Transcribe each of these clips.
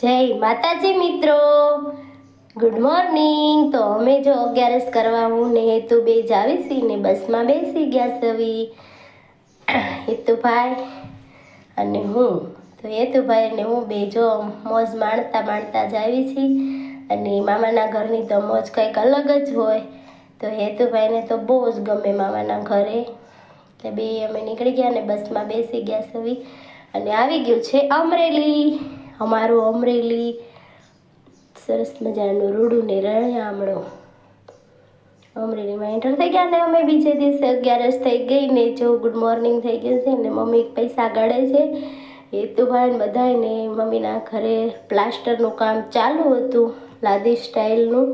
જય માતાજી મિત્રો, ગુડ મોર્નિંગ। તો અમે જો 11 કરવા હું ને હેતુ બે જ આવી છી ને બસમાં બેસી ગયા સવી હેતુભાઈ અને હું। તો હેતુભાઈ અને હું બે જો મોજ માણતા માણતા જ આવી છી અને મામાના ઘરની તો મોજ કંઈક અલગ જ હોય। તો હેતુભાઈને તો બહુ જ ગમે મામાના ઘરે, એટલે બે અમે નીકળી ગયા ને બસમાં બેસી ગયા સવી અને આવી ગયું છે અમરેલી, અમારું અમરેલી। સરસ મજાનું રૂડું ને રળિયામણું અમરેલીમાં એન્ટર થઈ ગયા ને અમે બીજે દિવસે 11 થઈ ગઈ ને જો ગુડ મોર્નિંગ થઈ ગયું છે ને મમ્મી પૈસા ગળે છે હેતુભાઈ બધાને। મમ્મીના ઘરે પ્લાસ્ટરનું કામ ચાલુ હતું, લાદી સ્ટાઇલનું,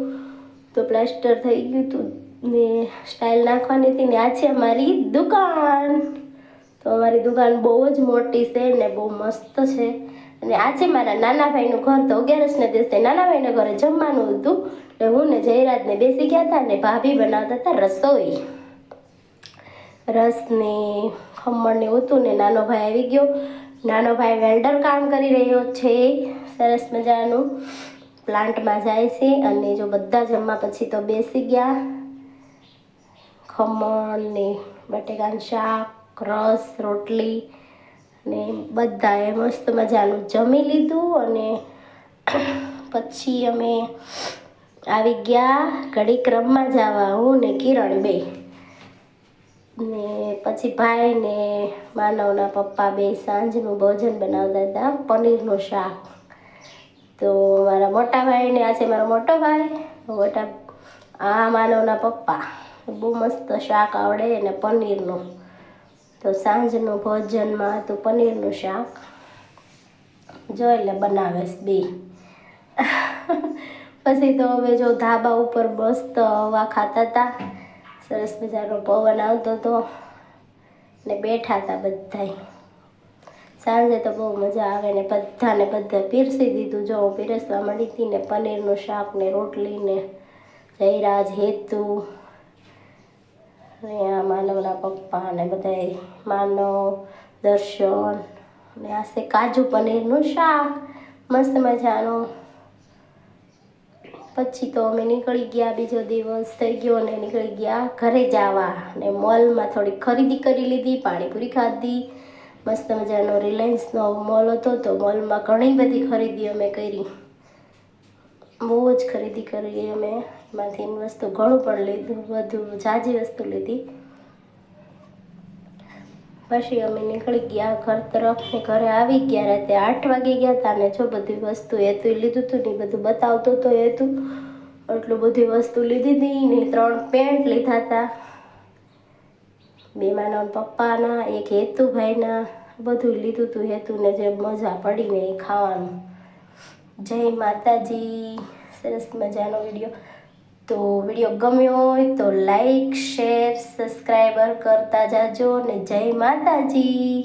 તો પ્લાસ્ટર થઈ ગયું હતું ને સ્ટાઇલ નાખવાની હતી ને આ છે અમારી દુકાન। તો અમારી દુકાન બહુ જ મોટી છે ને બહુ મસ્ત છે અને આ છે મારા નાના ભાઈનું ઘર। તો 11ના દિવસે નાના ભાઈના ઘરે જમવાનું હતું એટલે હું ને જયરાજને બેસી ગયા હતા ને ભાભી બનાવતા હતા રસોઈ, રસ ને ખમણ ને હતું ને નાનો ભાઈ આવી ગયો। નાનો ભાઈ વેલ્ડર કામ કરી રહ્યો છે, સરસ મજાનું પ્લાન્ટમાં જાય છે અને જો બધા જમવા પછી તો બેસી ગયા, ખમણ ને બટેકાનું શાક, રસ, રોટલી ને બધાએ મસ્ત મજાનું જમી લીધું અને પછી અમે આવી ગયા ઘડીક રમવા જવા, હું ને કિરણ બે ને પછી ભાઈ ને માનવના પપ્પા બે સાંજનું ભોજન બનાવતા હતા, પનીરનું શાક। તો મારા મોટા ભાઈને, આ છે મારો મોટો ભાઈ, આ માનવના પપ્પા, બહુ મસ્ત શાક આવડે અને પનીરનું। તો સાંજનું ભોજનમાં હતું પનીરનું શાક, જો એટલે બનાવે બે પછી તો હવે જો ધાબા ઉપર મસ્ત હવા ખાતા હતા, સરસ મજાનો પવન આવતો હતો ને બેઠા હતા બધાય। સાંજે તો બહુ મજા આવે ને બધા પીરસી દીધું। જો હું પીરસવા મળી હતી ને પનીરનું શાક ને રોટલી ને જયરાજ, હેતુ ને આ માનવના પપ્પા ને બધાય, માનવ, દર્શન ને આ છે કાજુ પનીરનું શાક મસ્ત મજાનું। પછી તો અમે નીકળી ગયા, બીજો દિવસ થઈ ગયો અને નીકળી ગયા ઘરે જવા ને મોલમાં થોડી ખરીદી કરી લીધી, પાણીપુરી ખાધી, મસ્ત મજાનો રિલાયન્સનો મોલ હતો તો મોલમાં ઘણી બધી ખરીદી અમે કરી, બહુ જ ખરીદી કરી અમે, એમાંથી વસ્તુ ઘણું પણ લીધું, બધું ઝાઝી વસ્તુ લીધી। પછી અમે નીકળી ગયા ઘર તરફ ને ઘરે આવી ગયા રાતે 8 વાગી ગયા હતા ને જો બધી વસ્તુ હેતુ લીધું હતું ને બધું બતાવતો હતો હેતુ, એટલું બધી વસ્તુ લીધી હતી ને 3 પેન્ટ લીધા હતા, 2 માનવ પપ્પાના, 1 હેતુભાઈના, બધું લીધું હતું હેતુને જે મજા પડી ને એ ખાવાનું। જય માતાજી। સરસ મજાનો વિડીયો, તો વિડીયો ગમ્યો હોય તો લાઈક, શેર, સબસ્ક્રાઈબર કરતા જાજો ને જય માતાજી।